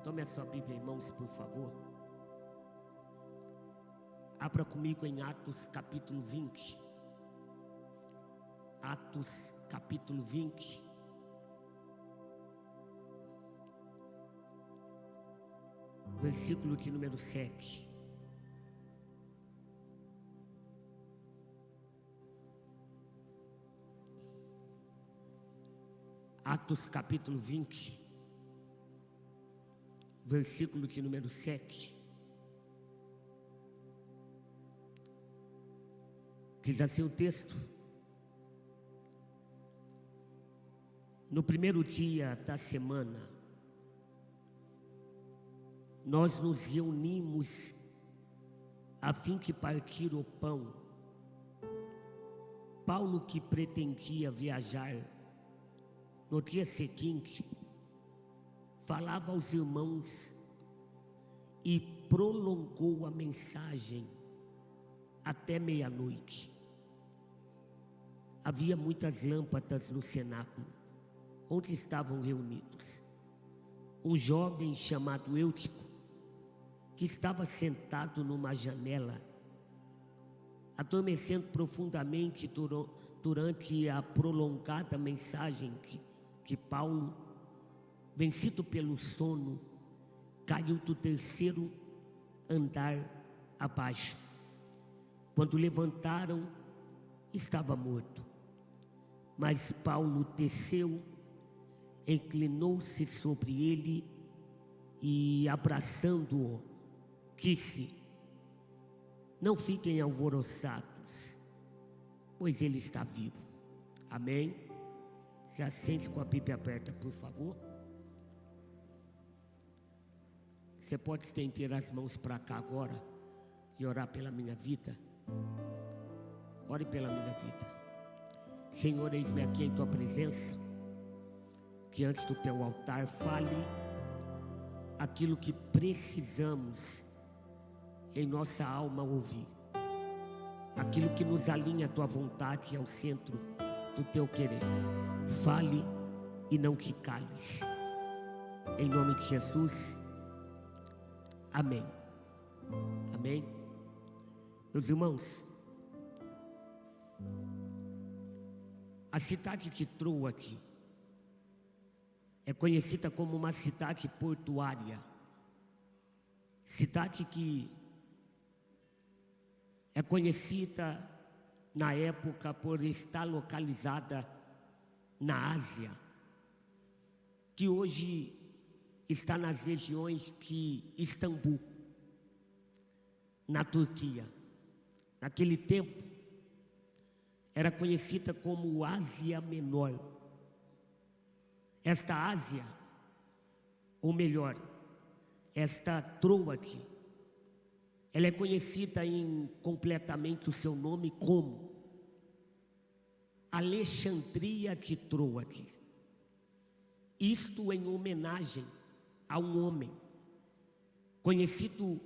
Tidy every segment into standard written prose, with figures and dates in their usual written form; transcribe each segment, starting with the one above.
Tome a sua Bíblia em mãos, por favor. Abra comigo em Atos capítulo 20. Atos capítulo 20. Versículo de número 7. Atos capítulo 20, versículo de número 7. Diz assim o texto: no primeiro dia da semana, nós nos reunimos a fim de partir o pão. Paulo, que pretendia viajar no dia seguinte, falava aos irmãos e prolongou a mensagem até meia-noite. Havia muitas lâmpadas no cenáculo, onde estavam reunidos. Um jovem chamado Eutico, que estava sentado numa janela, adormecendo profundamente durante a prolongada mensagem de Paulo, vencido pelo sono, caiu do terceiro andar abaixo. Quando levantaram, estava morto. Mas Paulo desceu, inclinou-se sobre ele e, abraçando-o, disse: não fiquem alvoroçados, pois ele está vivo. Amém? Se assente com a Bíblia aberta, por favor. Você pode estender as mãos para cá agora e orar pela minha vida. Ore pela minha vida. Senhor, eis-me aqui em tua presença, diante do teu altar. Fale aquilo que precisamos em nossa alma ouvir, aquilo que nos alinha à tua vontade, ao centro do teu querer. Fale e não te cales. Em nome de Jesus. Amém. Amém. Meus irmãos, a cidade de Troade é conhecida como uma cidade portuária, cidade que é conhecida na época por estar localizada na Ásia, que hoje está nas regiões de Istambul, na Turquia. Naquele tempo, era conhecida como Ásia Menor. Esta Ásia, ou melhor, esta Troade, ela é conhecida em completamente o seu nome como Alexandria de Troade. Isto em homenagem a um homem conhecido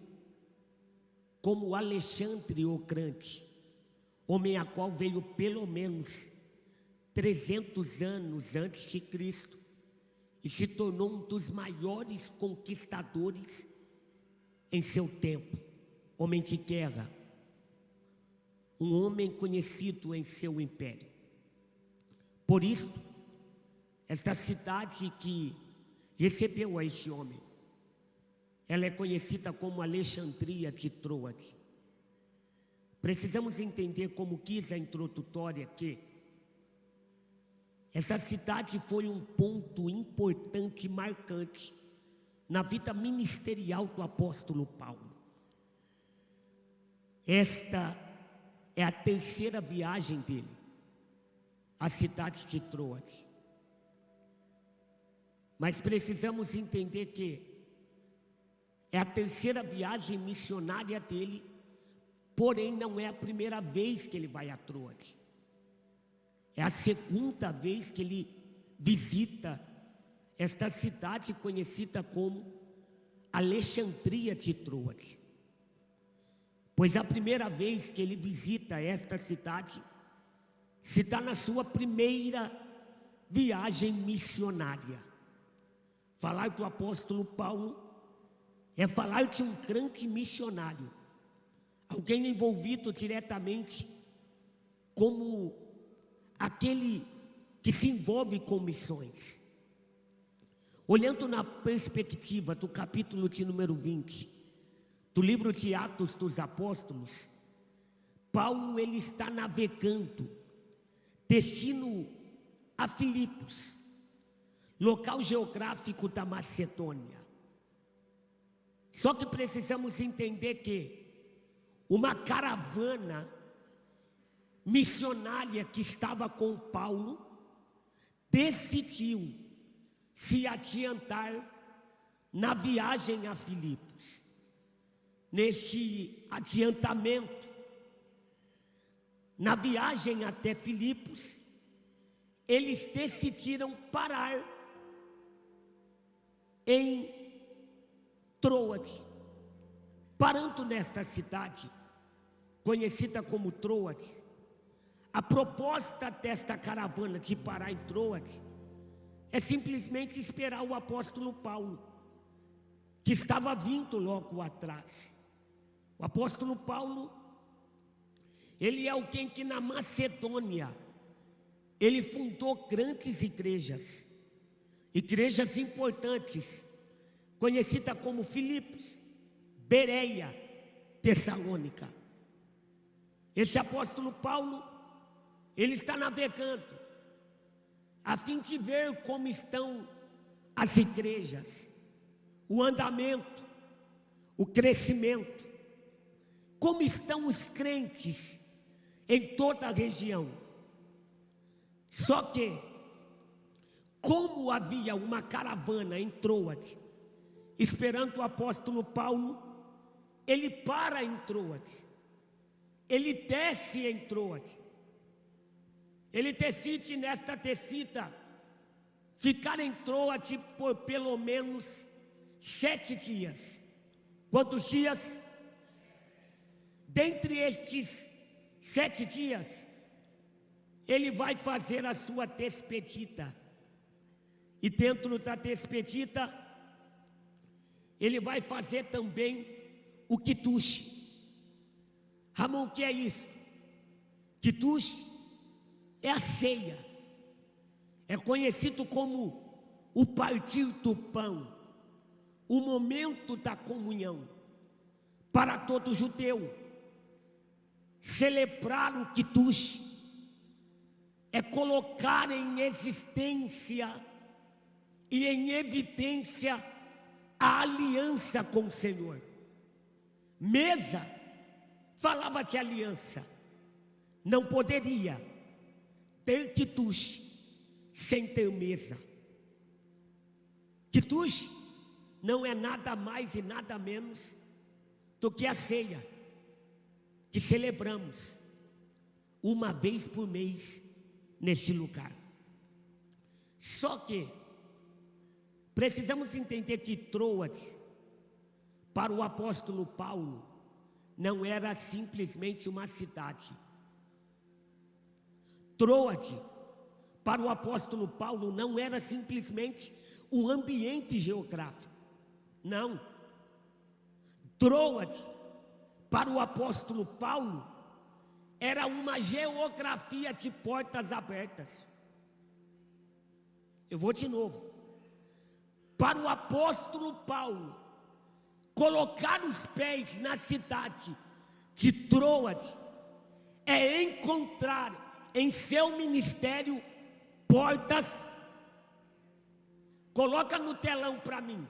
como Alexandre o Grande, homem a qual veio pelo menos 300 anos antes de Cristo e se tornou um dos maiores conquistadores em seu tempo. Homem de guerra, um homem conhecido em seu império. Por isso, esta cidade que recebeu a esse homem, ela é conhecida como Alexandria de Troade. Precisamos entender, como quis a introdutória, que essa cidade foi um ponto importante e marcante na vida ministerial do apóstolo Paulo. Esta é a terceira viagem dele à cidade de Troade. Mas precisamos entender que é a terceira viagem missionária dele, porém não é a primeira vez que ele vai a Troade. É a segunda vez que ele visita esta cidade conhecida como Alexandria de Troade. Pois a primeira vez que ele visita esta cidade se dá na sua primeira viagem missionária. Falar do apóstolo Paulo é falar de um crente missionário, alguém envolvido diretamente como aquele que se envolve com missões. Olhando na perspectiva do capítulo de número 20, do livro de Atos dos Apóstolos, Paulo ele está navegando, destino a Filipos, local geográfico da Macedônia. Só que precisamos entender que uma caravana missionária que estava com Paulo decidiu se adiantar na viagem a Filipos. Neste adiantamento, na viagem até Filipos, eles decidiram parar em Troade. Parando nesta cidade, conhecida como Troade, a proposta desta caravana de parar em Troade é simplesmente esperar o apóstolo Paulo, que estava vindo logo atrás. O apóstolo Paulo, ele é alguém que na Macedônia, ele fundou grandes igrejas importantes, conhecida como Filipos, Bereia, Tessalônica. Esse apóstolo Paulo, ele está navegando, a fim de ver como estão as igrejas, o andamento, o crescimento, como estão os crentes em toda a região. Só que, como havia uma caravana em Troade, esperando o apóstolo Paulo, ele para em Troade, ele desce em Troade, ele decide nesta descida ficar em Troade por pelo menos 7 dias. Quantos dias? Dentre estes 7 dias, ele vai fazer a sua despedida. E dentro da despedida, ele vai fazer também o quituche. Ramon, o que é isso? Quituche é a ceia. É conhecido como o partir do pão, o momento da comunhão. Para todo judeu, celebrar o quituche é colocar em existência e em evidência a aliança com o Senhor. Mesa falava de aliança, não poderia ter quituche sem ter mesa. Quituche não é nada mais e nada menos do que a ceia que celebramos uma vez por mês neste lugar. Só que precisamos entender que Troade, para o apóstolo Paulo, não era simplesmente uma cidade. Troade, para o apóstolo Paulo, não era simplesmente um ambiente geográfico. Não. Troade, para o apóstolo Paulo, era uma geografia de portas abertas. Eu vou de novo. Para o apóstolo Paulo, colocar os pés na cidade de Troade é encontrar em seu ministério portas. Coloca no telão para mim.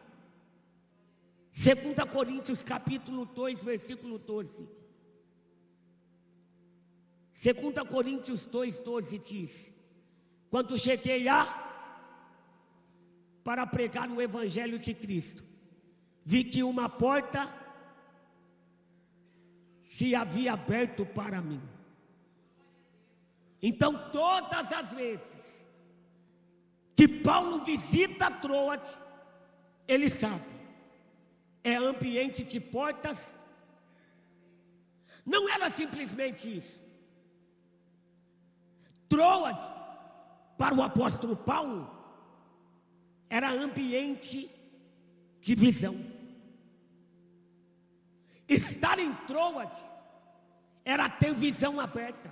2 Coríntios capítulo 2, versículo 12. 2 Coríntios 2, 12 diz: quando cheguei para pregar o evangelho de Cristo, vi que uma porta se havia aberto para mim. Então, todas as vezes que Paulo visita Troade, ele sabe, é ambiente de portas. Não era simplesmente isso. Troade, para o apóstolo Paulo, era ambiente de visão. Estar em Troade era ter visão aberta.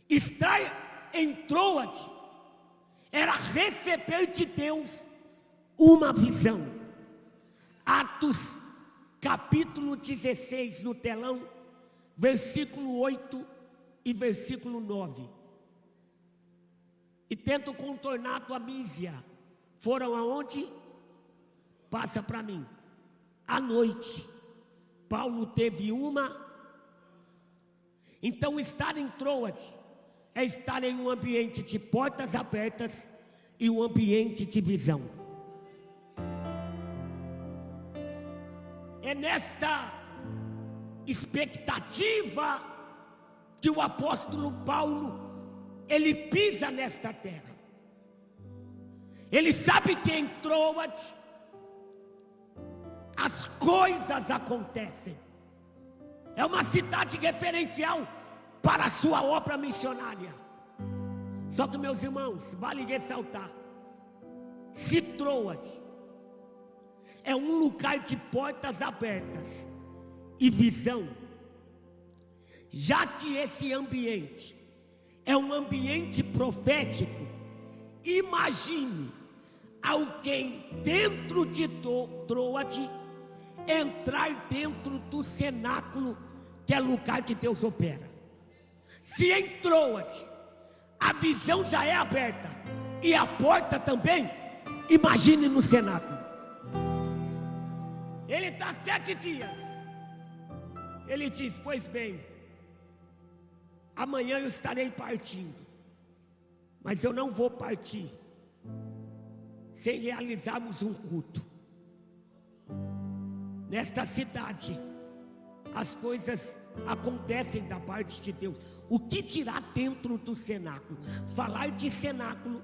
Estar em Troade era receber de Deus uma visão. Atos capítulo 16 no telão, versículo 8 e versículo 9. E tento contornar a tua mísia. Foram aonde? Passa para mim. À noite, Paulo teve uma. Então estar em Troade é estar em um ambiente de portas abertas e um ambiente de visão. É nesta expectativa que o apóstolo Paulo, ele pisa nesta terra. Ele sabe que em Troade as coisas acontecem. É uma cidade referencial para a sua obra missionária. Só que, meus irmãos, vale ressaltar, se Troade é um lugar de portas abertas e visão, já que esse ambiente é um ambiente profético, imagine alguém dentro de Troade entrar dentro do cenáculo, que é lugar que Deus opera. Se em Troade a visão já é aberta e a porta também, imagine no cenáculo. Ele está 7 dias. Ele diz: pois bem, amanhã eu estarei partindo, mas eu não vou partir sem realizarmos um culto. Nesta cidade, as coisas acontecem da parte de Deus. O que dirá dentro do cenáculo? Falar de cenáculo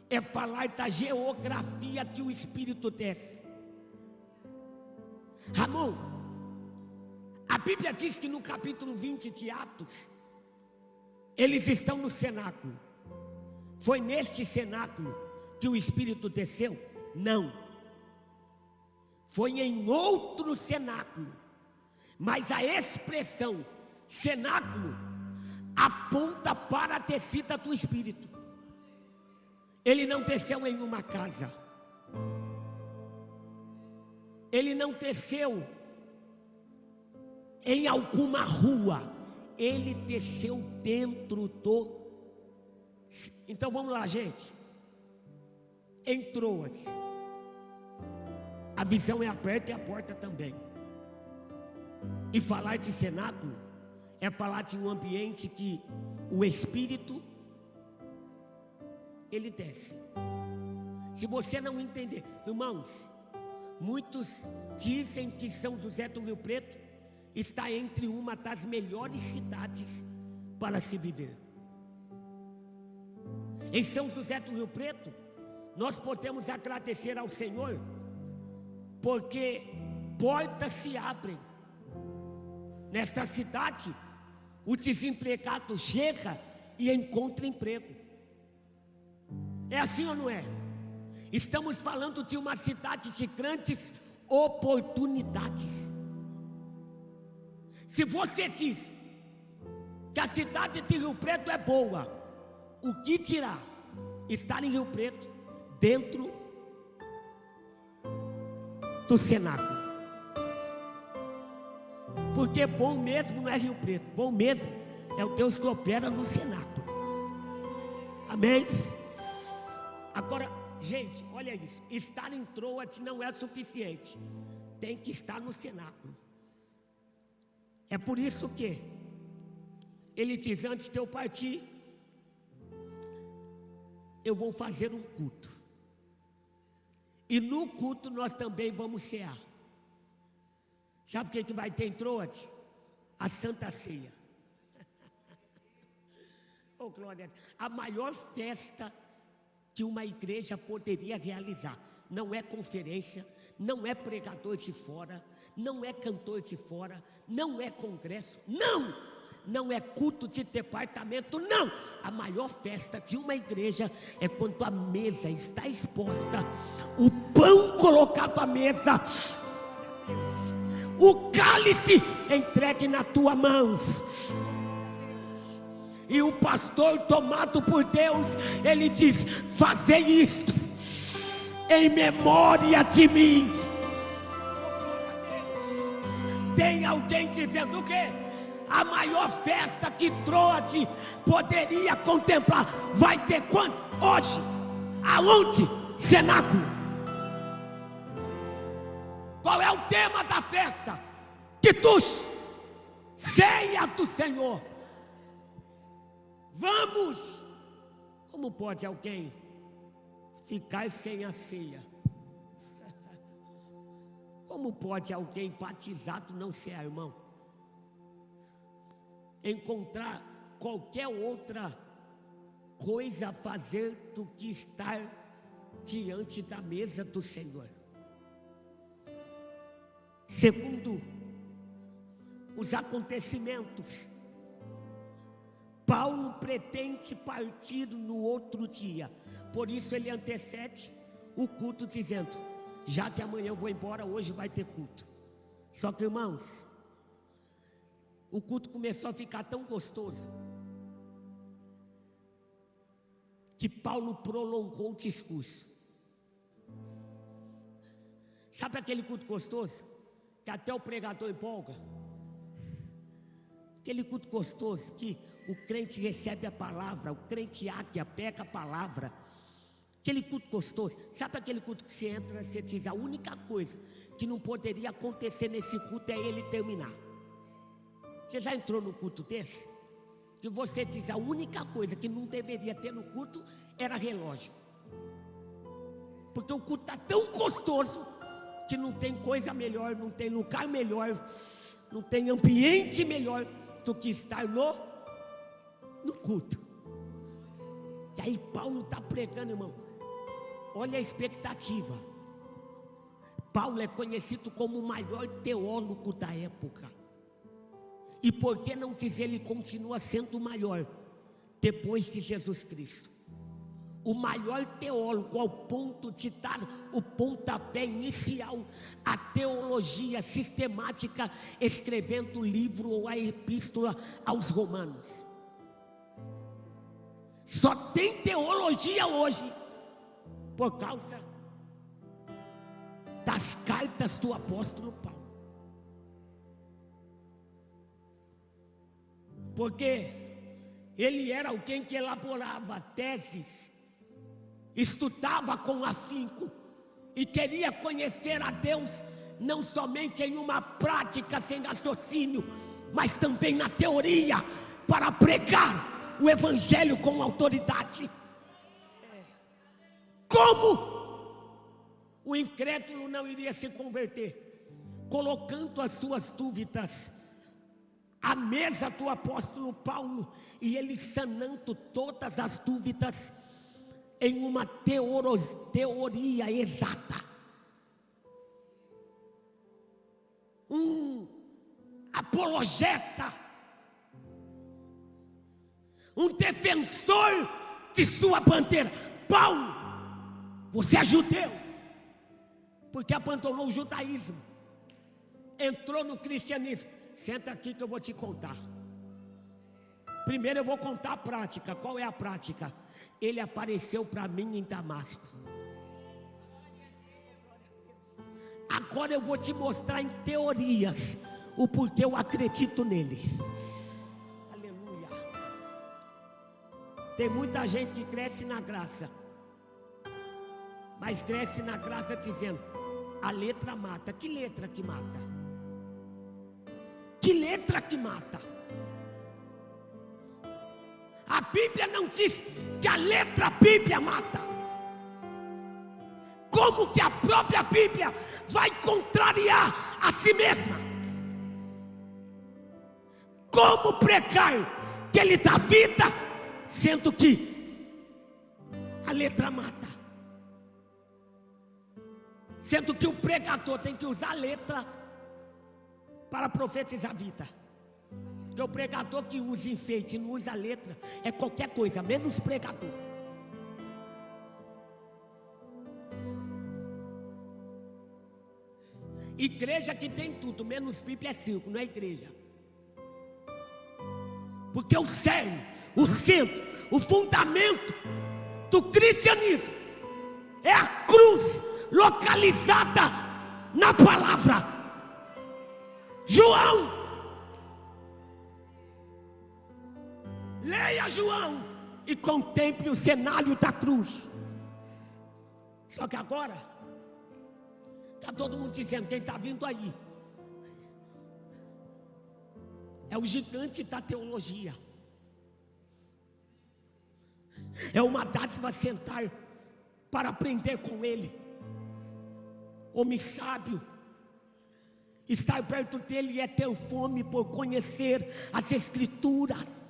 é falar da geografia que o Espírito desce. Ramon, a Bíblia diz que no capítulo 20 de Atos, eles estão no cenáculo. Foi neste cenáculo que o Espírito desceu? Não. Foi em outro cenáculo. Mas a expressão cenáculo aponta para a descida do Espírito. Ele não desceu em uma casa. Ele não desceu em alguma rua. Ele desceu dentro do... Então vamos lá, gente. Em Troade, a visão é aberta e a porta também. E falar de cenáculo é falar de um ambiente que o Espírito, ele desce. Se você não entender, irmãos, muitos dizem que São José do Rio Preto está entre uma das melhores cidades para se viver. Em São José do Rio Preto, nós podemos agradecer ao Senhor, porque portas se abrem. Nesta cidade, o desempregado chega e encontra emprego. É assim ou não é? Estamos falando de uma cidade de grandes oportunidades. Se você diz que a cidade de Rio Preto é boa, o que dirá estar em Rio Preto, dentro do cenáculo? Porque bom mesmo não é Rio Preto, bom mesmo é o Deus que opera no cenáculo. Amém? Agora, gente, olha isso, estar em Troade não é suficiente, tem que estar no cenáculo. É por isso que ele diz: antes de eu partir, eu vou fazer um culto. E no culto nós também vamos cear. Sabe o que vai ter em Troade? A Santa Ceia. Oh, glória! A maior festa que uma igreja poderia realizar. Não é conferência, não é pregador de fora, não é cantor de fora, não é congresso, não é culto de departamento, não. A maior festa de uma igreja é quando a mesa está exposta, o pão colocado à mesa, o cálice entregue na tua mão. E o pastor, tomado por Deus, ele diz: fazei isto em memória de mim. Tem alguém dizendo o quê? A maior festa que Troade poderia contemplar vai ter quando? Hoje. Aonde? Cenáculo. Qual é o tema da festa? Quitush, ceia do Senhor. Vamos. Como pode alguém ficar sem a ceia? Como pode alguém batizado não ser irmão? Encontrar qualquer outra coisa a fazer do que estar diante da mesa do Senhor. Segundo os acontecimentos, Paulo pretende partir no outro dia. Por isso ele antecede o culto dizendo: já que amanhã eu vou embora, hoje vai ter culto. Só que, irmãos, o culto começou a ficar tão gostoso que Paulo prolongou o discurso. Sabe aquele culto gostoso que até o pregador empolga? Aquele culto gostoso que o crente recebe a palavra, o crente águia pega a palavra. Aquele culto gostoso. Sabe aquele culto que você entra e você diz: a única coisa que não poderia acontecer nesse culto é ele terminar. Você já entrou no culto desse? Que você diz: a única coisa que não deveria ter no culto era relógio. Porque o culto está tão gostoso que não tem coisa melhor, não tem lugar melhor, não tem ambiente melhor do que estar no culto. E aí Paulo está pregando, irmão. Olha a expectativa. Paulo é conhecido como o maior teólogo da época. E por que não dizer, ele continua sendo o maior depois de Jesus Cristo? O maior teólogo ao ponto de dar o pontapé inicial à teologia sistemática, escrevendo o livro ou a epístola aos Romanos. Só tem teologia hoje por causa das cartas do apóstolo Paulo. Porque ele era alguém que elaborava teses, estudava com afinco e queria conhecer a Deus não somente em uma prática sem raciocínio, mas também na teoria, para pregar o evangelho com autoridade. Como o incrédulo não iria se converter? Colocando as suas dúvidas à mesa do apóstolo Paulo, e ele sanando todas as dúvidas em uma teoria exata. Um apologeta, um defensor de sua bandeira. Paulo, você é judeu, porque abandonou o judaísmo, entrou no cristianismo. Senta aqui que eu vou te contar. Primeiro eu vou contar a prática. Qual é a prática? Ele apareceu para mim em Damasco. Agora eu vou te mostrar em teorias o porquê eu acredito nele. Aleluia. Tem muita gente que cresce na graça, mas cresce na graça dizendo: a letra mata. Que letra que mata? Que letra que mata? A Bíblia não diz que a letra Bíblia mata. Como que a própria Bíblia vai contrariar a si mesma? Como pregar que ele dá vida, sendo que a letra mata? Sendo que o pregador tem que usar a letra para profetizar a vida. Porque o pregador que usa enfeite e não usa a letra é qualquer coisa, menos pregador. Igreja que tem tudo, menos Bíblia é circo, não é igreja. Porque o cerne, o centro, o fundamento do cristianismo é a cruz localizada na palavra. João, leia João e contemple o cenário da cruz. Só que agora está todo mundo dizendo: quem está vindo aí é o gigante da teologia. É uma dádiva sentar para aprender com ele. Homem sábio, estar perto dele é ter fome por conhecer as Escrituras.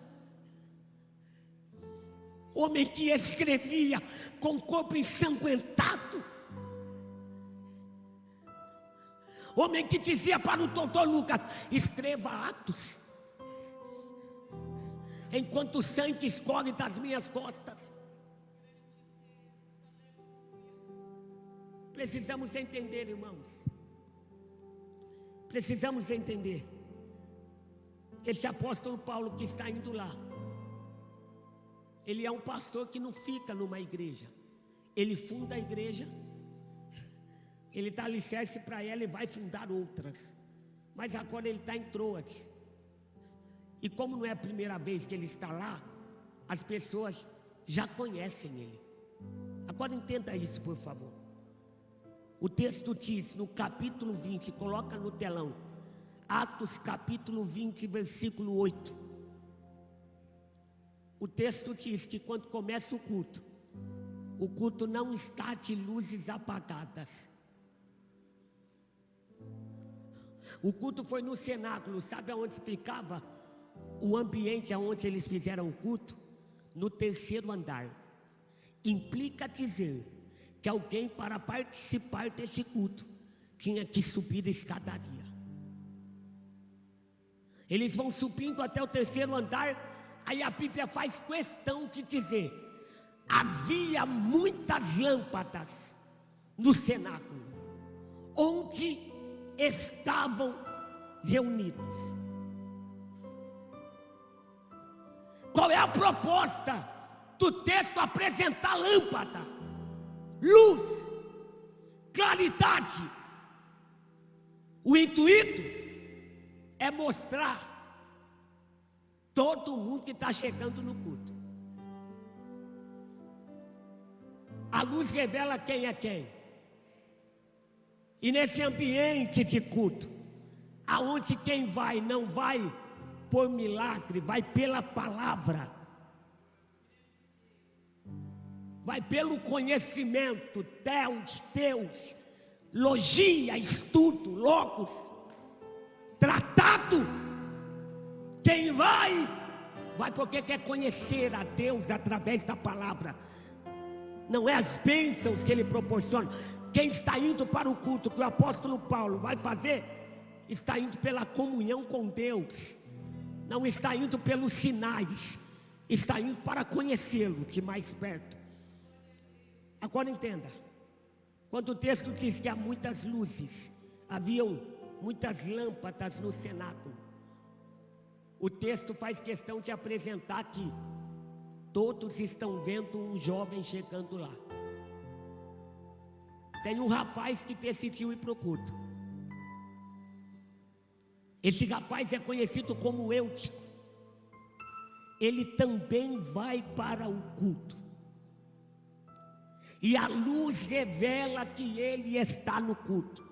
Homem que escrevia com o corpo ensanguentado. Homem que dizia para o doutor Lucas: escreva Atos, enquanto o sangue escorre das minhas costas. Precisamos entender, irmãos. Precisamos entender que esse apóstolo Paulo que está indo lá, ele é um pastor que não fica numa igreja. Ele funda a igreja, ele dá alicerce para ela e vai fundar outras. Mas agora ele está em Troade. E como não é a primeira vez que ele está lá, as pessoas já conhecem ele. Agora entenda isso, por favor. O texto diz no capítulo 20, coloca no telão, Atos capítulo 20, versículo 8. O texto diz que quando começa o culto não está de luzes apagadas. O culto foi no cenáculo. Sabe aonde ficava o ambiente aonde eles fizeram o culto? No terceiro andar. Implica dizer que alguém, para participar desse culto, tinha que subir a escadaria. Eles vão subindo até o terceiro andar. Aí a Bíblia faz questão de dizer: havia muitas lâmpadas no cenáculo, onde estavam reunidos. Qual é a proposta do texto? Apresentar lâmpada, luz, claridade. O intuito é mostrar todo mundo que está chegando no culto. A luz revela quem é quem. E nesse ambiente de culto, aonde quem vai não vai por milagre, vai pela palavra, vai pelo conhecimento, teus, logia, estudo, logos, tratado. Quem vai porque quer conhecer a Deus através da palavra. Não é as bênçãos que Ele proporciona. Quem está indo para o culto que o apóstolo Paulo vai fazer, está indo pela comunhão com Deus. Não está indo pelos sinais, está indo para conhecê-lo de mais perto. Agora entenda, quando o texto diz que há muitas luzes, haviam muitas lâmpadas no cenáculo, o texto faz questão de apresentar que todos estão vendo um jovem chegando lá. Tem um rapaz que decidiu ir para o culto. Esse rapaz é conhecido como Eutico. Ele também vai para o culto. E a luz revela que ele está no culto.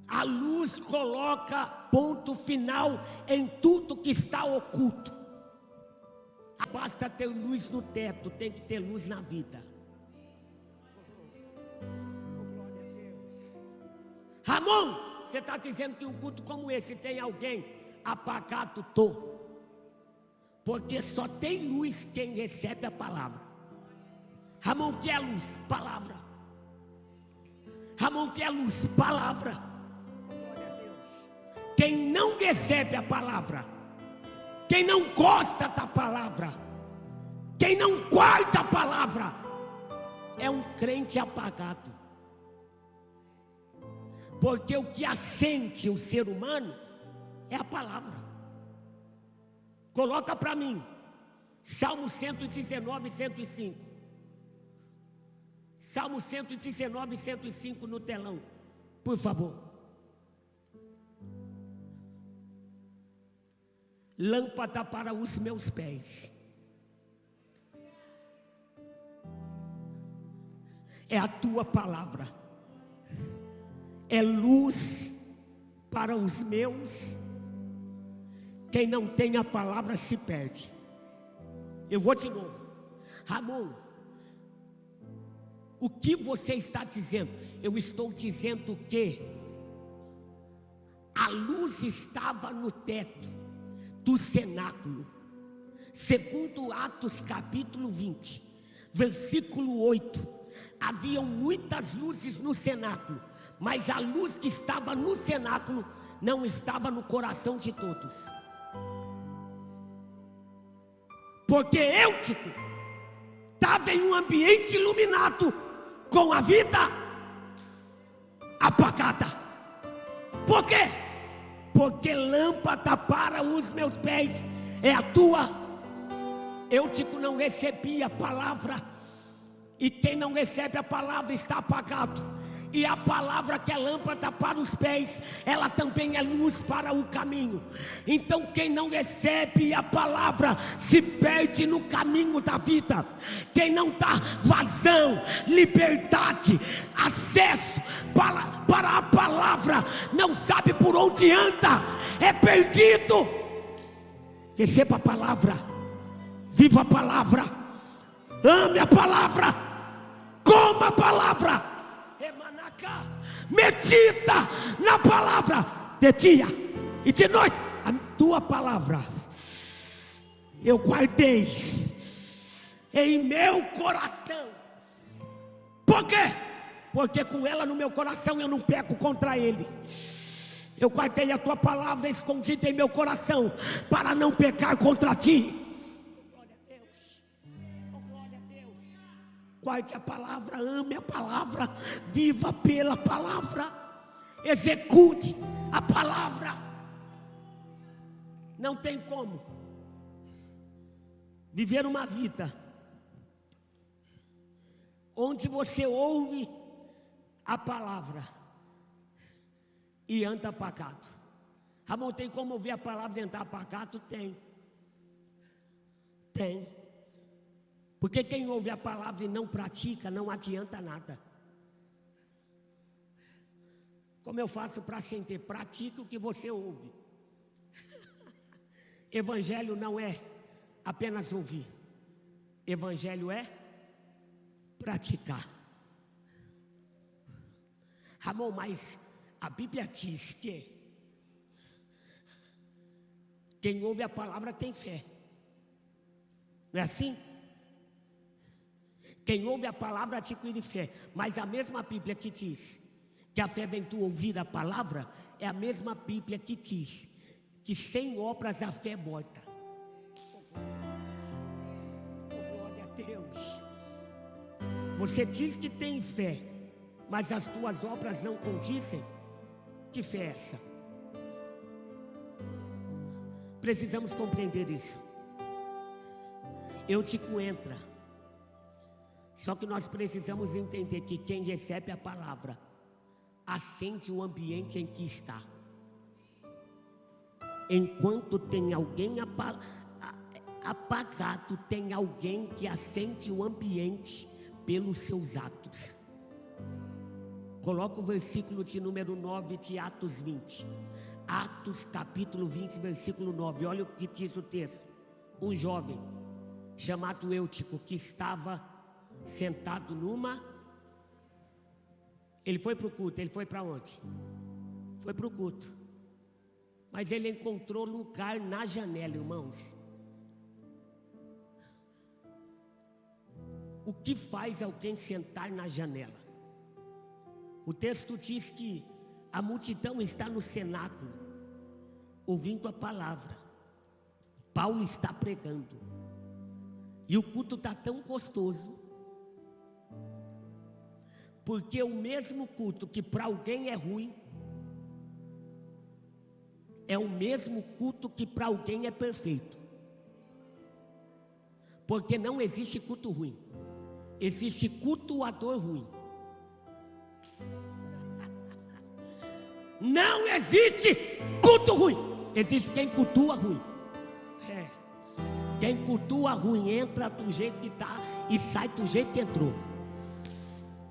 A luz coloca ponto final em tudo que está oculto. Basta ter luz no teto, tem que ter luz na vida. Glória a Deus. Ramon, você está dizendo que um culto como esse tem alguém apagado? Porque só tem luz quem recebe a palavra. Ramon, que é luz? Palavra. Ramon, que é luz? Palavra. Glória a Deus. Quem não recebe a palavra, quem não gosta da palavra, quem não guarda a palavra, é um crente apagado. Porque o que acende o ser humano é a palavra. Coloca para mim, Salmo 119, 105. Salmo 119, 105 no telão, por favor. Lâmpada para os meus pés é a tua palavra, é luz para os meus. Quem não tem a palavra se perde. Eu vou de novo. Ramon, o que você está dizendo? Eu estou dizendo que a luz estava no teto do cenáculo. Segundo Atos capítulo 20, versículo 8. Haviam muitas luzes no cenáculo, mas a luz que estava no cenáculo não estava no coração de todos. Porque Eutico estava em um ambiente iluminado, com a vida apagada. Por quê? Porque lâmpada para os meus pés é a tua. Eutico não recebia a palavra, e quem não recebe a palavra está apagado. E a palavra que é lâmpada para os pés, ela também é luz para o caminho. Então quem não recebe a palavra se perde no caminho da vida. Quem não dá vazão, liberdade, acesso para a palavra, não sabe por onde anda, é perdido. Receba a palavra, viva a palavra, ame a palavra, coma a palavra, medita na palavra de dia e de noite. A tua palavra eu guardei em meu coração. Por quê? Porque com ela no meu coração eu não peco contra ele. Eu guardei a tua palavra escondida em meu coração para não pecar contra ti. Guarde a palavra, ame a palavra, viva pela palavra, execute a palavra. Não tem como viver uma vida onde você ouve a palavra e anda apagado. Ramon, tem como ouvir a palavra e andar apagado? Tem. Porque quem ouve a palavra e não pratica, não adianta nada. Como eu faço para sentir? Pratique o que você ouve. Evangelho não é apenas ouvir. Evangelho é praticar. Ramon, mas a Bíblia diz que quem ouve a palavra tem fé. Não é assim? Quem ouve a palavra adquire fé. Mas a mesma Bíblia que diz que a fé vem do ouvir a palavra, é a mesma Bíblia que diz que sem obras a fé é morta. Oh, glória a Deus. Você diz que tem fé, mas as tuas obras não condizem. Que fé é essa? Precisamos compreender isso. Eutico entra. Só que nós precisamos entender que quem recebe a palavra acende o ambiente em que está. Enquanto tem alguém apagado, tem alguém que acende o ambiente pelos seus atos. Coloca o versículo de número 9 de Atos 20. Atos capítulo 20, versículo 9. Olha o que diz o texto. Um jovem chamado Eutico, que estava sentado ele foi para o culto. Ele foi para onde? Foi para o culto. Mas ele encontrou lugar na janela, irmãos. O que faz alguém sentar na janela? O texto diz que a multidão está no cenáculo, ouvindo a palavra. Paulo está pregando. E o culto está tão gostoso, porque o mesmo culto que para alguém é ruim, é o mesmo culto que para alguém é perfeito. Porque não existe culto ruim, existe cultuador ruim. Não existe culto ruim, existe quem cultua ruim. Quem cultua ruim entra do jeito que está e sai do jeito que entrou.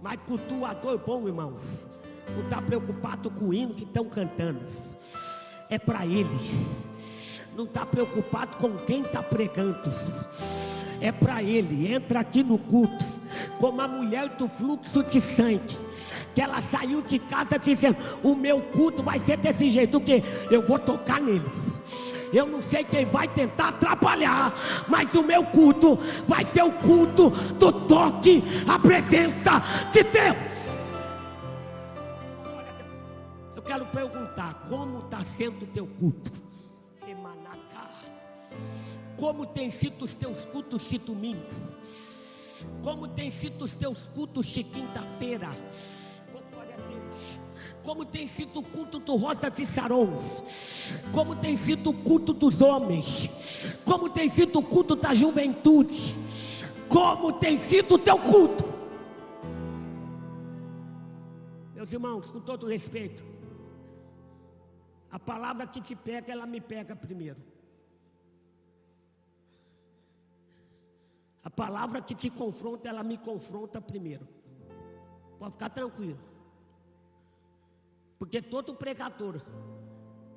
Mas cultuador bom, irmão, não está preocupado com o hino que estão cantando, é para ele. Não está preocupado com quem está pregando, é para ele. Entra aqui no culto como a mulher do fluxo de sangue, que ela saiu de casa dizendo: o meu culto vai ser desse jeito, o quê? Eu vou tocar nele. Eu não sei quem vai tentar atrapalhar, mas o meu culto vai ser o culto do toque, a presença de Deus. Eu quero perguntar: como está sendo o teu culto? Como tem sido os teus cultos de domingo? Como tem sido os teus cultos de quinta-feira? Oh, glória a Deus. Como tem sido o culto do Rosa de Saron? Como tem sido o culto dos homens? Como tem sido o culto da juventude? Como tem sido o teu culto? Meus irmãos, com todo respeito, a palavra que te pega, ela me pega primeiro. A palavra que te confronta, ela me confronta primeiro. Pode ficar tranquilo. Porque todo pregador,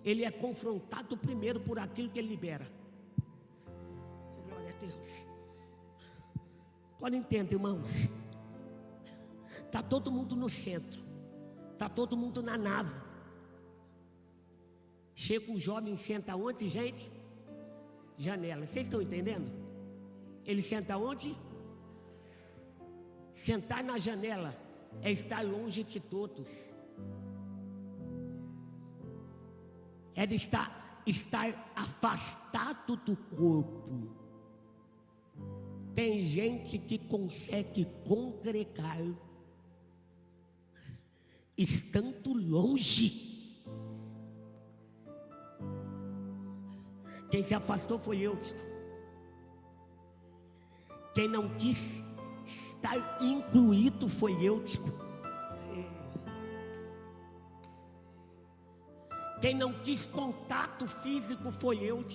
ele é confrontado primeiro por aquilo que ele libera. Glória a Deus. Agora entenda, irmãos. Está todo mundo no centro. Está todo mundo na nave. Chega um jovem e senta onde, gente? Janela. Vocês estão entendendo? Ele senta onde? Sentar na janela é estar longe de todos. É de estar afastado do corpo. Tem gente que consegue congregar estando longe. Quem se afastou foi eu. Quem não quis estar incluído foi eu. Quem não quis contato físico foi eu.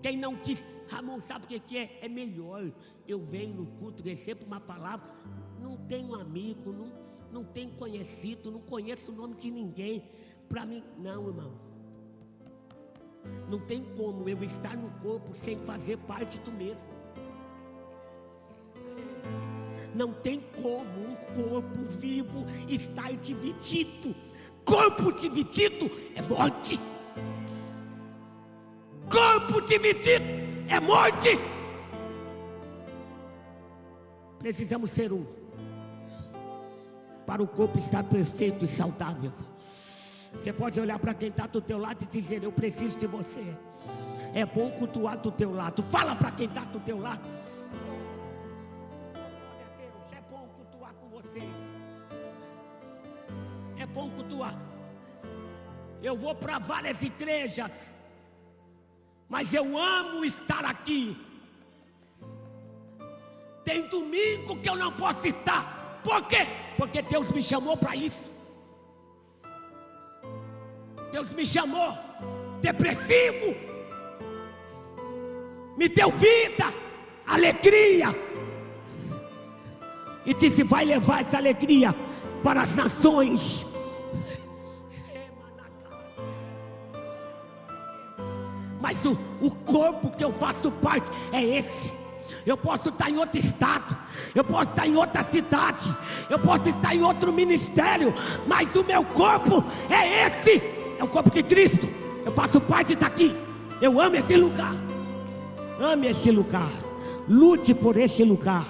Quem não quis, Ramon, sabe o que é? É melhor eu venho no culto, recebo uma palavra, não tenho amigo, não tenho conhecido, não conheço o nome de ninguém. Para mim, não, irmão. Não tem como eu estar no corpo sem fazer parte do mesmo. Não tem como um corpo vivo estar dividido. Corpo dividido é morte. Corpo dividido é morte. Precisamos ser um, para o corpo estar perfeito e saudável. Você pode olhar para quem está do teu lado e dizer: eu preciso de você. É bom cultuar do teu lado. Fala para quem está do teu lado: glória a Deus, é bom cultuar com vocês. É bom cultuar. Eu vou para várias igrejas, mas eu amo estar aqui. Tem domingo que eu não posso estar. Por quê? Porque Deus me chamou para isso. Deus me chamou depressivo, me deu vida, alegria, e disse: vai levar essa alegria para as nações. Mas o corpo que eu faço parte é esse. Eu posso estar em outro estado, eu posso estar em outra cidade, eu posso estar em outro ministério, mas o meu corpo é esse. É o corpo de Cristo. Eu faço parte daqui. Eu amo esse lugar. Ame esse lugar. Lute por esse lugar.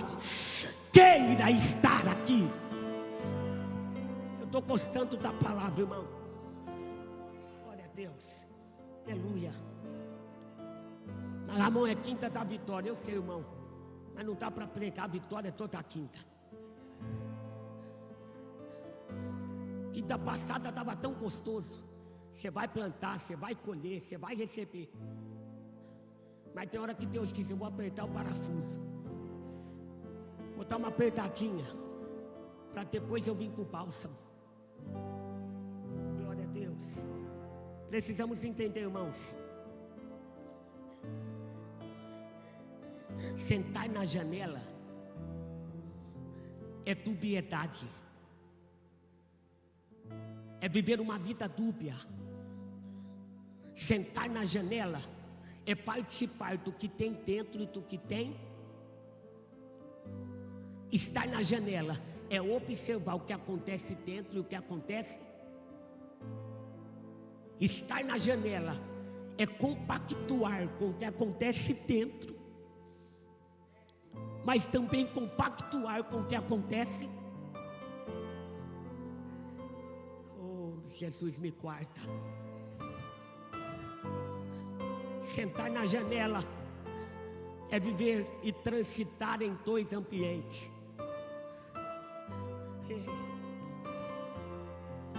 Queira estar aqui. Eu estou gostando da palavra, irmão. Glória a Deus. Aleluia. Ramon, é quinta da vitória. Eu sei, irmão, mas não dá para pregar a vitória toda quinta. Quinta passada estava tão gostoso. Você vai plantar, você vai colher, você vai receber. Mas tem hora que Deus diz: eu vou apertar o parafuso, vou dar uma apertadinha, para depois eu vir com o bálsamo. Glória a Deus. Precisamos entender, irmãos. Sentar na janela é dubiedade, é viver uma vida dúbia. Sentar na janela é participar do que tem dentro e do que tem. Estar na janela é observar o que acontece dentro e o que acontece. Estar na janela é compactuar com o que acontece dentro, mas também compactuar com o que acontece. Oh, Jesus me guarda. Sentar na janela é viver e transitar em dois ambientes.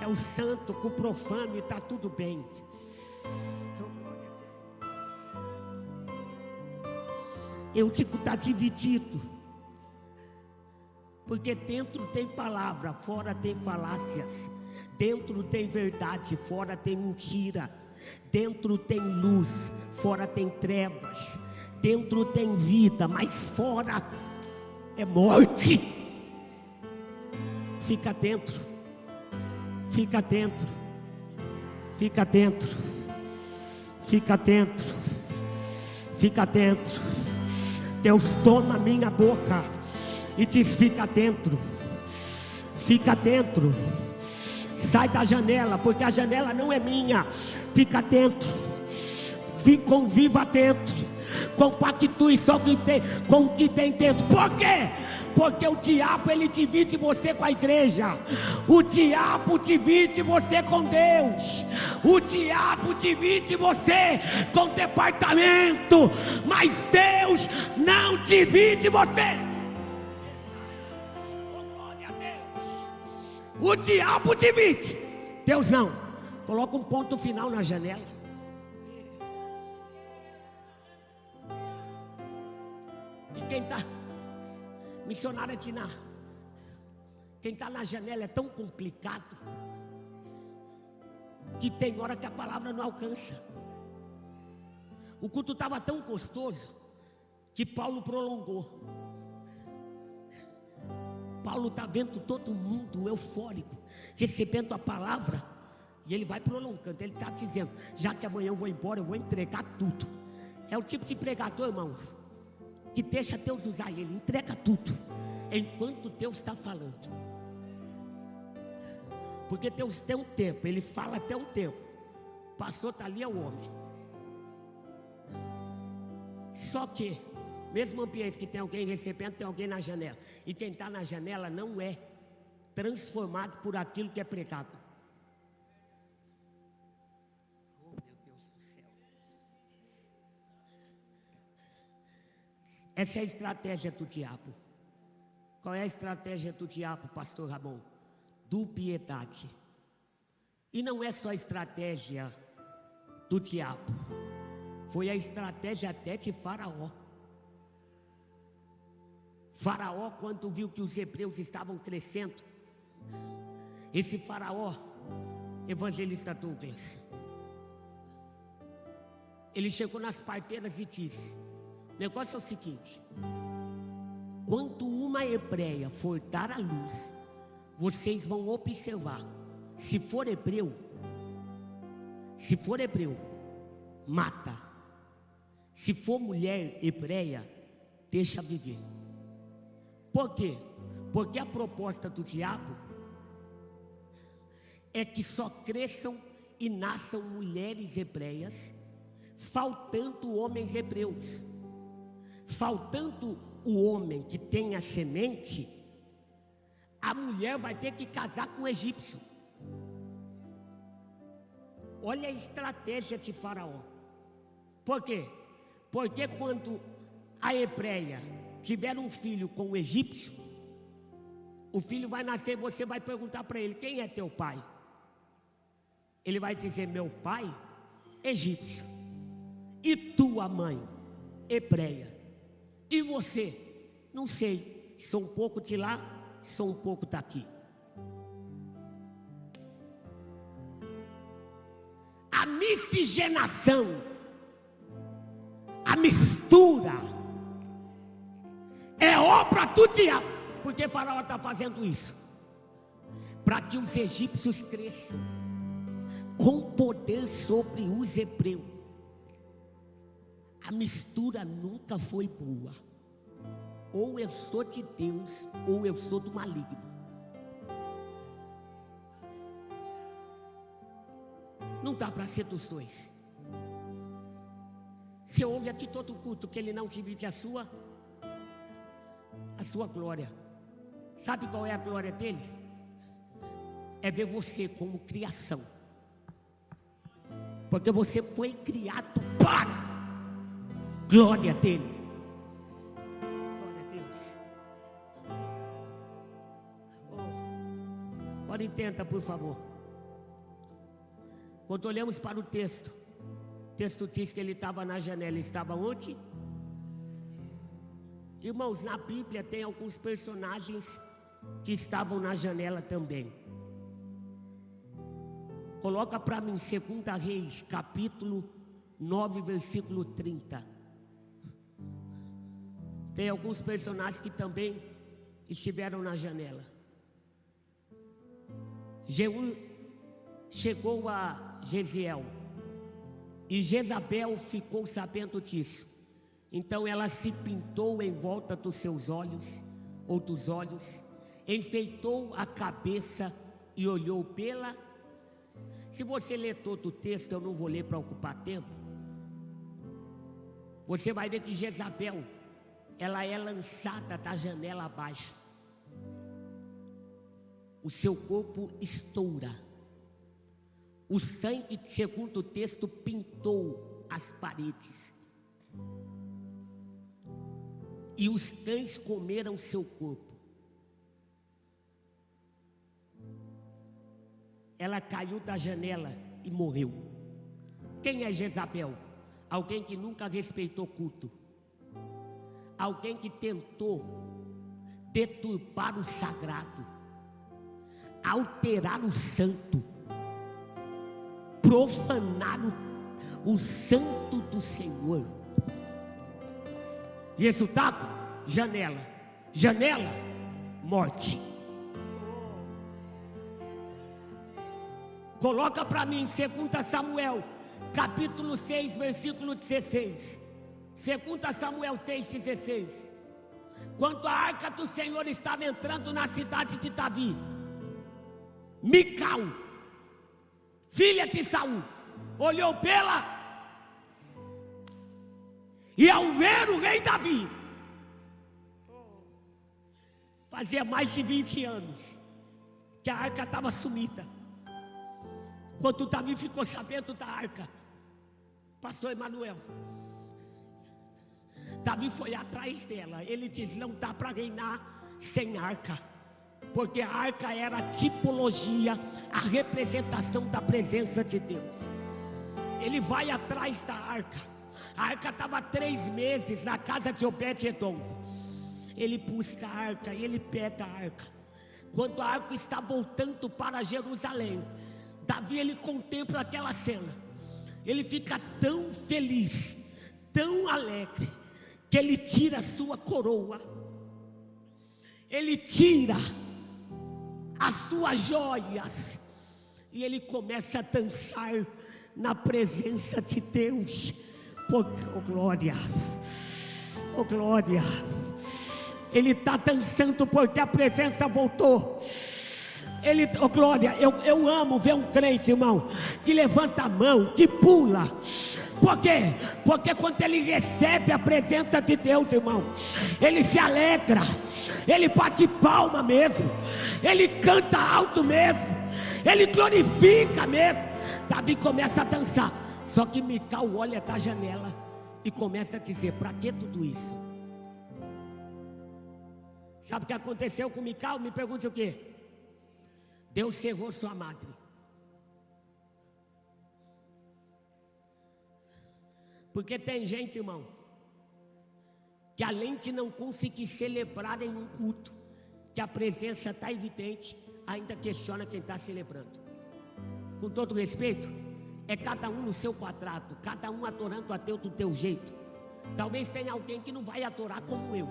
É o santo com o profano e está tudo bem. Eu digo, está dividido, porque dentro tem palavra, fora tem falácias. Dentro tem verdade, fora tem mentira. Dentro tem luz, fora tem trevas. Dentro tem vida, mas fora é morte. Fica dentro, fica dentro, fica dentro, fica dentro, fica dentro. Deus toma minha boca e diz: fica dentro, fica dentro. Sai da janela, porque a janela não é minha. Fica dentro, conviva dentro, compactue só com o que tem dentro. Por quê? Porque o diabo, ele divide você com a igreja. O diabo divide você com Deus. O diabo divide você com o departamento. Mas Deus não divide você. Oh, glória a Deus. O diabo divide, Deus não. Coloca um ponto final na janela. E quem está... Missionária Tina, quem está na janela é tão complicado que tem hora que a palavra não alcança. O culto estava tão gostoso que Paulo prolongou. Paulo está vendo todo mundo eufórico, recebendo a palavra, e ele vai prolongando. Ele está dizendo: já que amanhã eu vou embora, eu vou entregar tudo. É o tipo de pregador, irmão, que deixa Deus usar ele, entrega tudo, enquanto Deus está falando. Porque Deus tem um tempo, Ele fala até um tempo. Passou, está ali, é o homem. Só que, mesmo ambiente que tem alguém recebendo, tem alguém na janela. E quem está na janela não é transformado por aquilo que é pregado. Oh, meu Deus do céu. Essa é a estratégia do diabo. Qual é a estratégia do diabo, pastor Ramon? Dubiedade. E não é só a estratégia do diabo, foi a estratégia até de Faraó. Faraó, quando viu que os hebreus estavam crescendo, esse Faraó, evangelista Douglas, ele chegou nas parteiras e disse: o negócio é o seguinte: quando uma hebreia for dar à luz, vocês vão observar. Se for hebreu, mata. Se for mulher hebreia, deixa viver. Por quê? Porque a proposta do diabo é que só cresçam e nasçam mulheres hebreias, faltando homens hebreus. Faltando o homem que tem a semente, a mulher vai ter que casar com o egípcio. Olha a estratégia de Faraó. Por quê? Porque quando a hebreia tiver um filho com o egípcio, o filho vai nascer e você vai perguntar para ele: quem é teu pai? Ele vai dizer: meu pai, egípcio, e tua mãe, hebreia, e você? Não sei, sou um pouco de lá, sou um pouco daqui. A miscigenação, a mistura, é obra do diabo. Por que Faraó está fazendo isso? Para que os egípcios cresçam com poder sobre os hebreus. A mistura nunca foi boa. Ou eu sou de Deus, ou eu sou do maligno. Não dá para ser dos dois. Você ouve aqui todo culto que ele não divide a sua glória. Sabe qual é a glória dele? É ver você como criação. Porque você foi criado para glória dele. Glória a Deus. Pode tentar, por favor. Quando olhamos para o texto diz que ele estava na janela. Ele estava onde? Irmãos, na Bíblia tem alguns personagens que estavam na janela também. Coloca para mim 2 Reis, capítulo 9, versículo 30. Tem alguns personagens que também estiveram na janela. Jeú chegou a Jezreel e Jezabel ficou sabendo disso. Então ela se pintou em volta dos seus olhos, ou dos olhos, enfeitou a cabeça e olhou pela... Se você ler todo o texto, eu não vou ler para ocupar tempo. Você vai ver que Jezabel, ela é lançada da janela abaixo. O seu corpo estoura. O sangue, segundo o texto, pintou as paredes. E os cães comeram seu corpo. Ela caiu da janela e morreu. Quem é Jezabel? Alguém que nunca respeitou culto. Alguém que tentou deturpar o sagrado, alterar o santo, profanar o santo do Senhor. Resultado? Janela. Janela, morte. Coloca para mim 2 Samuel, capítulo 6, versículo 16. 2 Samuel 6,16. Quando a arca do Senhor estava entrando na cidade de Davi, Mical, filha de Saul, olhou pela... E ao ver o rei Davi, fazia mais de 20 anos que a arca estava sumida. Quando Davi ficou sabendo da arca, pastor Emanuel, Davi foi atrás dela. Ele diz: não dá para reinar sem arca, porque a arca era a tipologia, a representação da presença de Deus. Ele vai atrás da arca. A arca estava 3 meses na casa de Obed-edom. Ele busca a arca e ele pega a arca. Quando a arca está voltando para Jerusalém, Davi, ele contempla aquela cena. Ele fica tão feliz, tão alegre, que ele tira a sua coroa, ele tira as suas joias, e ele começa a dançar na presença de Deus. Oh glória, oh glória. Ele está dançando porque a presença voltou. Ele, oh glória, eu amo ver um crente, irmão, que levanta a mão, que pula. Por quê? Porque quando ele recebe a presença de Deus, irmão, ele se alegra, ele bate palma mesmo, ele canta alto mesmo, ele glorifica mesmo. Davi começa a dançar. Só que Mical olha da janela e começa a dizer: para que tudo isso? Sabe o que aconteceu com Mical? Me pergunte o quê? Deus cerrou sua madre. Porque tem gente, irmão, que além de não conseguir celebrar em um culto, que a presença está evidente, ainda questiona quem está celebrando. Com todo respeito, é cada um no seu quadrado, cada um adorando a Deus do teu jeito. Talvez tenha alguém que não vai adorar como eu,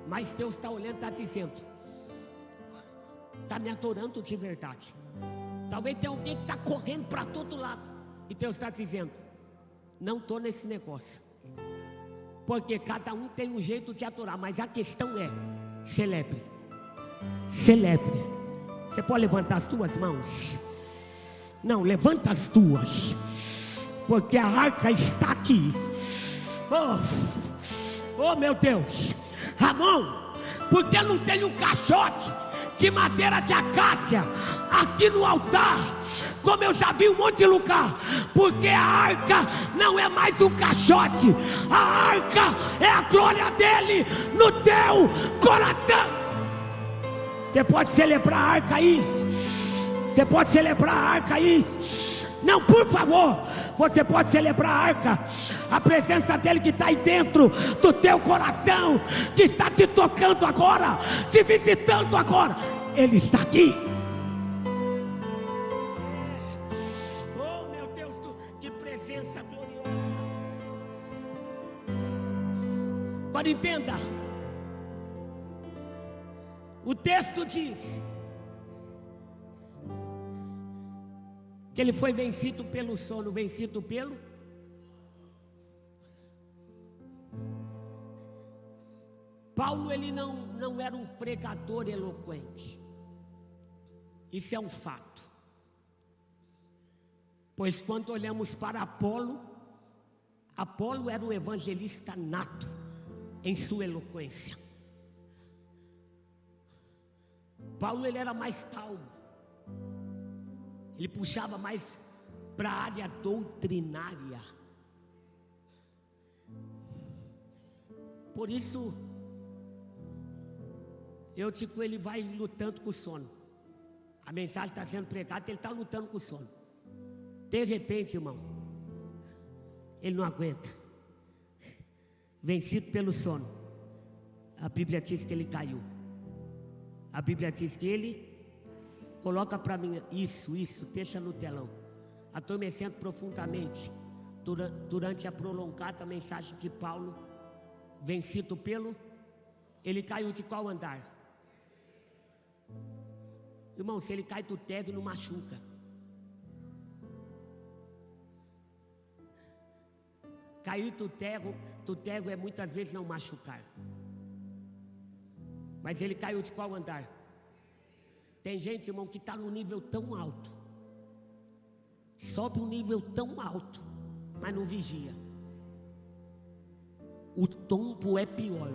mas Deus está olhando e está dizendo: está me adorando de verdade. Talvez tenha alguém que está correndo para todo lado, e Deus está dizendo: não estou nesse negócio. Porque cada um tem um jeito de adorar, mas a questão é: celebre. Celebre. Você pode levantar as tuas mãos? Não, levanta as tuas, porque a arca está aqui. Oh meu Deus, Ramon, por que não tem um caixote de madeira de acácia aqui no altar, como eu já vi um monte de lugar? Porque a arca não é mais um caixote, a arca é a glória dele no teu coração. Você pode celebrar a arca aí? Você pode celebrar a arca aí? Não, por favor, você pode celebrar a arca, a presença dele que está aí dentro do teu coração, que está te tocando agora, te visitando agora. Ele está aqui. Oh meu Deus, que presença gloriosa. Agora entenda, o texto diz que ele foi vencido pelo sono, vencido pelo... Paulo, ele não era um pregador eloquente. Isso é um fato. Pois quando olhamos para Apolo era um evangelista nato em sua eloquência. Paulo, ele era mais calmo. Ele puxava mais para a área doutrinária. Por isso, eu digo, ele vai lutando com o sono. A mensagem está sendo pregada, ele está lutando com o sono. De repente, irmão, ele não aguenta. Vencido pelo sono, a Bíblia diz que ele caiu. A Bíblia diz que ele... Coloca para mim, isso, deixa no telão. Adormecendo profundamente, durante a prolongada mensagem de Paulo, vencido pelo... Ele caiu de qual andar? Irmão, se ele cai do tego, não machuca. Cair do tego é muitas vezes não machucar. Mas ele caiu de qual andar? Tem gente, irmão, que está no nível tão alto, sobe um nível tão alto, mas não vigia. O tombo é pior.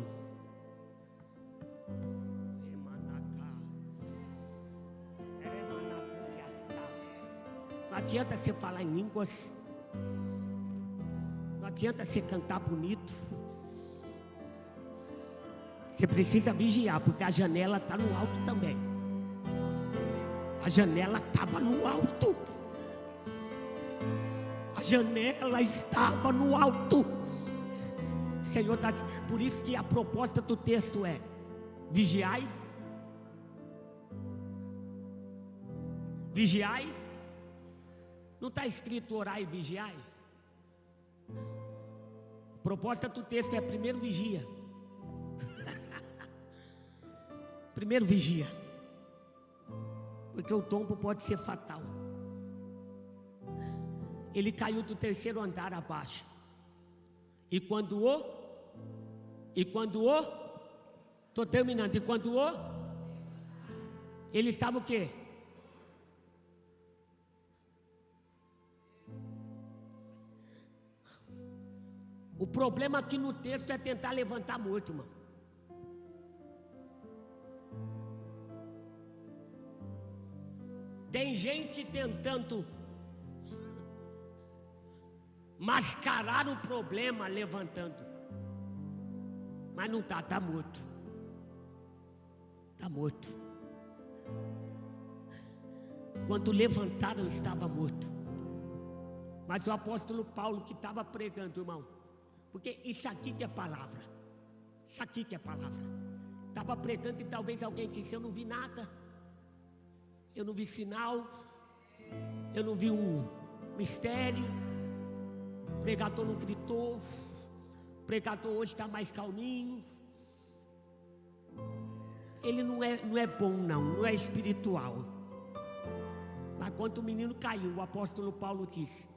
Não adianta você falar em línguas, não adianta você cantar bonito. Você precisa vigiar, porque a janela está no alto também. A janela estava no alto. A janela estava no alto. O Senhor está dizendo. Por isso que a proposta do texto é: vigiai. Vigiai. Não está escrito orai e vigiai? A proposta do texto é: primeiro vigia. Primeiro vigia. Porque o tombo pode ser fatal. Ele caiu do terceiro andar abaixo. E quando estou terminando, e quando ele estava o quê? O problema aqui no texto é tentar levantar morto, irmão. Tem gente tentando mascarar o problema levantando, mas não está morto. Está morto. Quando levantaram, estava morto. Mas o apóstolo Paulo que estava pregando, irmão, porque isso aqui que é palavra, isso aqui que é palavra. Estava pregando e talvez alguém disse: eu não vi nada, eu não vi sinal, eu não vi um mistério, o pregador não gritou, o pregador hoje está mais calminho. Ele não é bom não é espiritual. Mas quando o menino caiu, o apóstolo Paulo disse: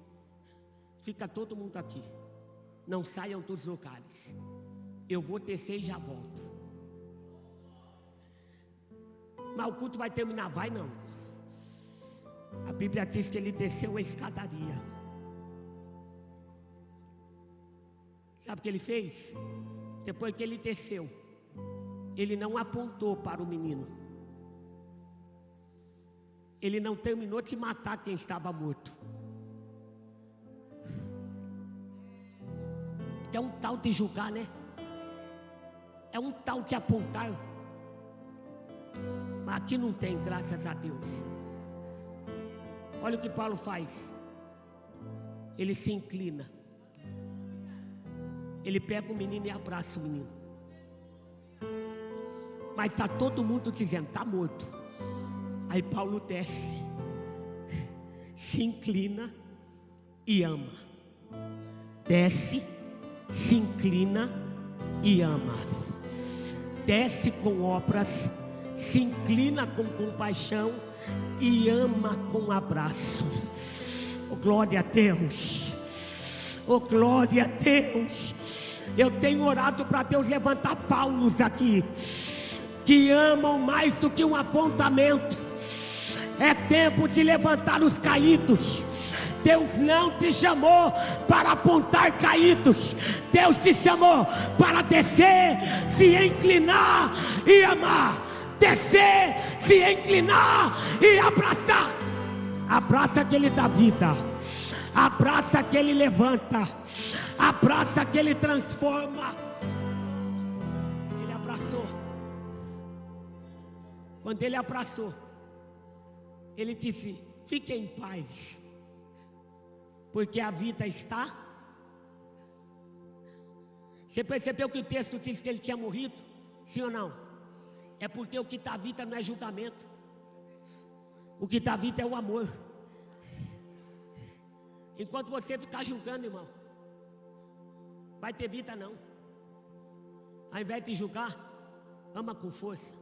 fica todo mundo aqui, não saiam dos lugares, eu vou descer e já volto. Mas o culto vai terminar? Vai não. A Bíblia diz que ele desceu a escadaria. Sabe o que ele fez? Depois que ele desceu, ele não apontou para o menino. Ele não terminou de matar quem estava morto. É um tal de julgar, né? É um tal de apontar. Mas aqui não tem, graças a Deus. Olha o que Paulo faz. Ele se inclina. Ele pega o menino e abraça o menino. Mas está todo mundo dizendo: está morto. Aí Paulo desce, se inclina e ama. Desce, se inclina e ama. Desce com obras, se inclina com compaixão e ama com abraço. Oh, glória a Deus. Oh, glória a Deus. Eu tenho orado para Deus levantar Paulos aqui, que amam mais do que um apontamento. É tempo de levantar os caídos. Deus não te chamou para apontar caídos. Deus te chamou para descer, se inclinar e amar. Descer, se inclinar e abraçar. Abraça aquele da vida. Abraça aquele levanta. Abraça aquele transforma. Ele abraçou. Quando ele abraçou, ele disse: fique em paz, porque a vida está. Você percebeu que o texto diz que ele tinha morrido? Sim ou não? É porque o que está vida não é julgamento. O que está vida é o amor. Enquanto você ficar julgando, irmão, vai ter vida não. Ao invés de julgar, ama com força.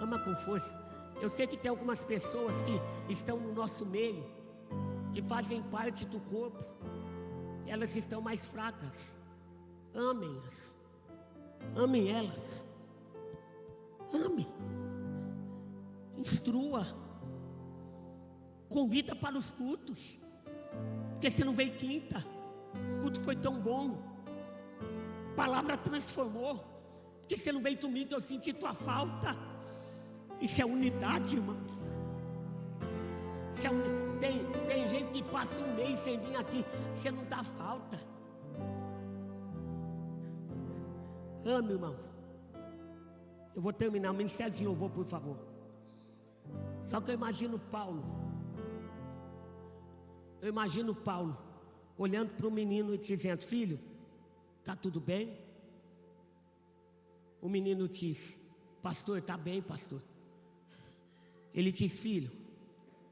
Ama com força. Eu sei que tem algumas pessoas que estão no nosso meio, que fazem parte do corpo, elas estão mais fracas. Amem-as. Amem elas. Ame. Instrua. Convida para os cultos. Porque você não veio quinta. O culto foi tão bom. A palavra transformou. Porque você não veio domingo, eu senti tua falta. Isso é unidade, irmão. Isso é tem gente que passa um mês sem vir aqui. Você não dá falta. Ame, irmão. Eu vou terminar o ministério de louvor, por favor. Só que eu imagino Paulo. Eu imagino Paulo olhando para o menino e dizendo: filho, está tudo bem? O menino diz: pastor, está bem, pastor. Ele diz: filho,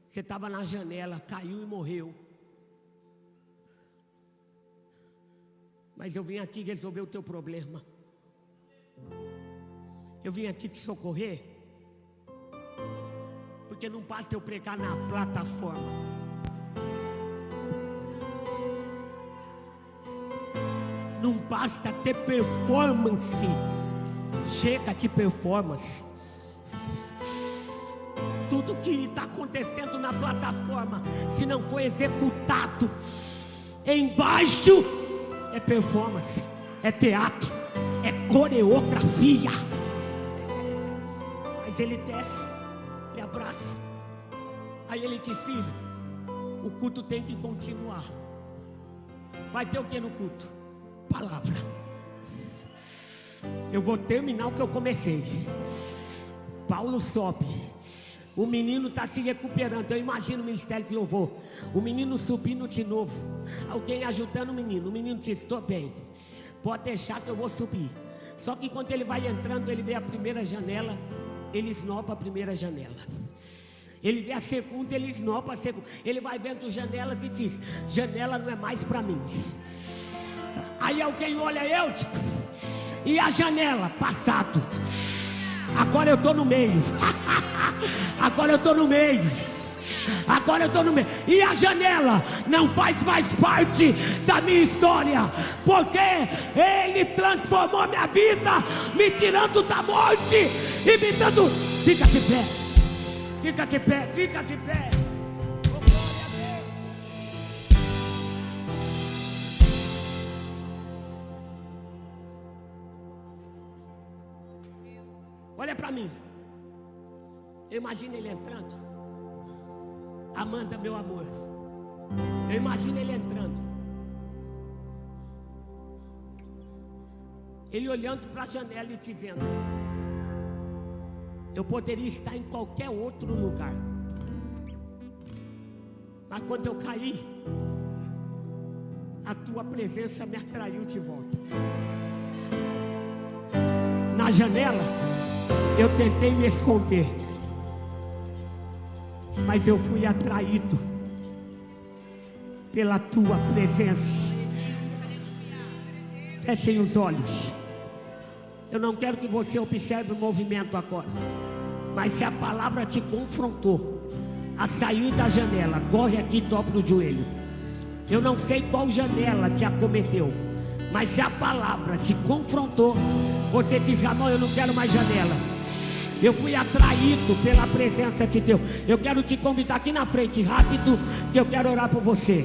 você estava na janela, caiu e morreu. Mas eu vim aqui resolver o teu problema. Eu vim aqui te socorrer. Porque não basta eu pregar na plataforma. Não basta ter performance. Chega de performance. Tudo que está acontecendo na plataforma, se não foi executado embaixo, é performance, é teatro, é coreografia. Mas ele desce, ele abraça. Aí ele diz: filho, o culto tem que continuar. Vai ter o que no culto? Palavra. Eu vou terminar o que eu comecei. Paulo sobe, O menino está se recuperando. Eu imagino o ministério de louvor. O menino subindo de novo. Alguém ajudando o menino. O menino disse: estou bem. Pode deixar que eu vou subir. Só que quando ele vai entrando, ele vê a primeira janela. Ele esnopa a primeira janela. Ele vê a segunda, ele esnopa a segunda. Ele vai vendo janelas e diz: janela não é mais para mim. Aí alguém olha eu, e a janela? Passado. Agora eu estou no meio. Agora eu estou no meio. Agora eu estou no meio. E a janela não faz mais parte da minha história, porque Ele transformou minha vida, me tirando da morte e me dando. Fica de pé. Fica de pé, fica de pé. Oh, glória a Deus. Olha para mim. Eu imagino ele entrando. Amanda, meu amor. Eu imagino ele entrando. Ele olhando para a janela e dizendo: eu poderia estar em qualquer outro lugar, mas quando eu caí, a tua presença me atraiu de volta. Na janela, eu tentei me esconder, mas eu fui atraído pela tua presença. Fechem os olhos. Eu não quero que você observe o movimento agora, mas se a palavra te confrontou a sair da janela, corre aqui e dobra o joelho. Eu não sei qual janela te acometeu, mas se a palavra te confrontou, você diz: amor, eu não quero mais janela. Eu fui atraído pela presença de Deus. Eu quero te convidar aqui na frente, rápido, que eu quero orar por você.